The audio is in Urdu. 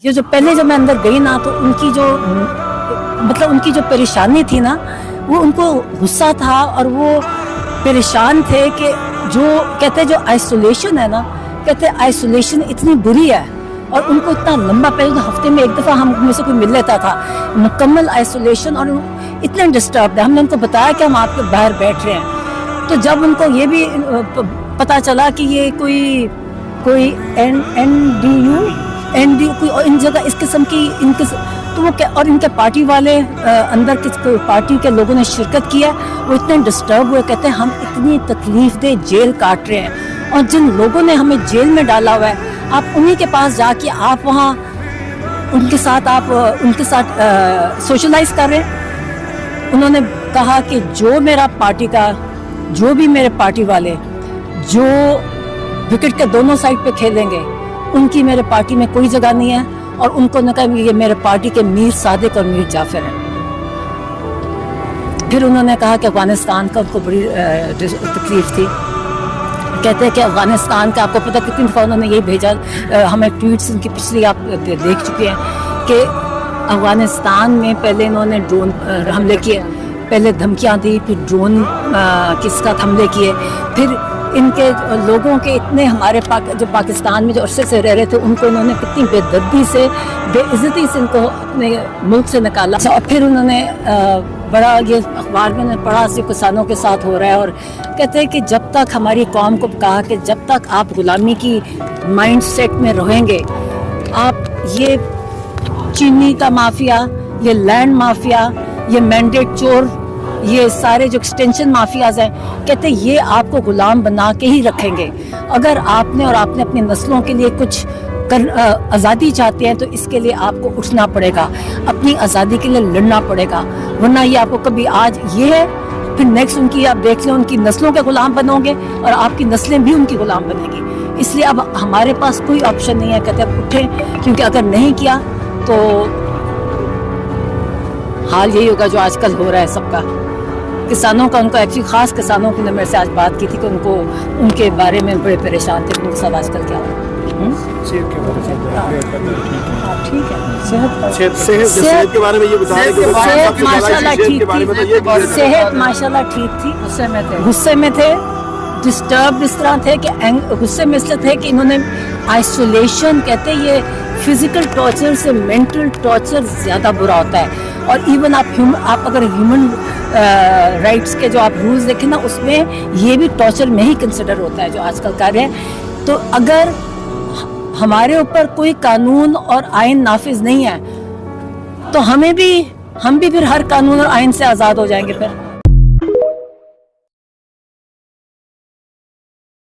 یہ جو پہلے جب میں اندر گئی نا تو ان کی جو مطلب ان کی جو پریشانی تھی نا وہ ان کو غصہ تھا اور وہ پریشان تھے کہ جو کہتے جو آئسولیشن ہے نا کہتے آئسولیشن اتنی بری ہے اور ان کو اتنا لمبا پہلے تو ہفتے میں ایک دفعہ ہم میں سے کوئی مل لیتا تھا مکمل آئسولیشن اور اتنے ڈسٹربڈ ہے. ہم نے ان کو بتایا کہ ہم آپ کے باہر بیٹھ رہے ہیں تو جب ان کو یہ بھی پتہ چلا کہ یہ کوئی این ڈی کوئی ان جگہ اس قسم کی تو وہ اور ان کے پارٹی والے اندر کس پارٹی کے لوگوں نے شرکت کیا وہ اتنے ڈسٹرب ہوئے کہتے ہیں ہم اتنی تکلیف دہ جیل کاٹ رہے ہیں اور جن لوگوں نے ہمیں جیل میں ڈالا ہوا ہے آپ انہی کے پاس جا کے آپ وہاں ان کے ساتھ سوشلائز کر رہے ہیں. انہوں نے کہا کہ جو بھی میرے پارٹی والے جو وکٹ کے دونوں سائڈ پہ کھیلیں گے ان کی میرے پارٹی میں کوئی جگہ نہیں ہے اور ان کو نہ کہا یہ میرے پارٹی کے میر صادق اور میر جعفر ہیں. پھر انہوں نے کہا کہ افغانستان کا ان کو بڑی تکلیف تھی. کہتے ہیں کہ افغانستان کا آپ کو پتہ کتنی دفعہ انہوں نے یہ بھیجا ہمیں ٹویٹس ان کی پچھلی آپ دیکھ چکے ہیں کہ افغانستان میں پہلے انہوں نے ڈرون حملے کیے پہلے دھمکیاں دی پھر ڈرون کے ساتھ حملے کیے پھر ان کے لوگوں کے اتنے ہمارے جو پاکستان میں جو عرصے سے رہ رہے تھے ان کو انہوں نے کتنی بے دردی سے بے عزتی سے ان کو اپنے ملک سے نکالا اور پھر انہوں نے بڑا یہ اخبار میں نے پڑھا سے کسانوں کے ساتھ ہو رہا ہے اور کہتے ہیں کہ جب تک ہماری قوم کو کہا کہ جب تک آپ غلامی کی مائنڈ سیٹ میں رہیں گے آپ یہ چینی کا مافیا یہ لینڈ مافیا یہ مینڈیٹ چور یہ سارے جو ایکسٹینشن مافیاز ہیں کہتے ہیں یہ آپ کو غلام بنا کے ہی رکھیں گے. اگر آپ نے اور آپ نے اپنی نسلوں کے لیے کچھ آزادی چاہتے ہیں تو اس کے لیے آپ کو اٹھنا پڑے گا اپنی آزادی کے لیے لڑنا پڑے گا ورنہ یہ آپ کو کبھی آج یہ ہے پھر نیکسٹ ان کی آپ دیکھ لیں ان کی نسلوں کے غلام بنو گے اور آپ کی نسلیں بھی ان کی غلام بنیں گی. اس لیے اب ہمارے پاس کوئی آپشن نہیں ہے کہتے اب اٹھیں کیونکہ اگر نہیں کیا تو حال یہی ہوگا جو آج کل ہو رہا ہے سب کا. کسانوں کا ان کو ایکچولی خاص کسانوں کی نے میرے سے آج بات کی تھی کہ ان کو ان کے بارے میں بڑے پریشان تھے ان کے ساتھ آج کل کیا ہو صحت کے بارے میں یہ بتا رہے کہ صحت ماشاء اللہ ٹھیک تھی غصے میں تھے ڈسٹرب اس طرح تھے کہ غصے میں اس لیے تھے کہ انہوں نے آئسولیشن کہتے ہیں یہ فزیکل ٹارچر سے مینٹل ٹارچر زیادہ برا ہوتا ہے اور ایون آپ اگر ہیومن رائٹس کے جو آپ رولز دیکھیں نا اس میں یہ بھی ٹارچر میں ہی کنسیڈر ہوتا ہے جو آج کل کر رہے ہیں. تو اگر ہمارے اوپر کوئی قانون اور آئین نافذ نہیں ہے تو ہم بھی پھر ہر قانون اور آئین سے آزاد ہو جائیں گے پھر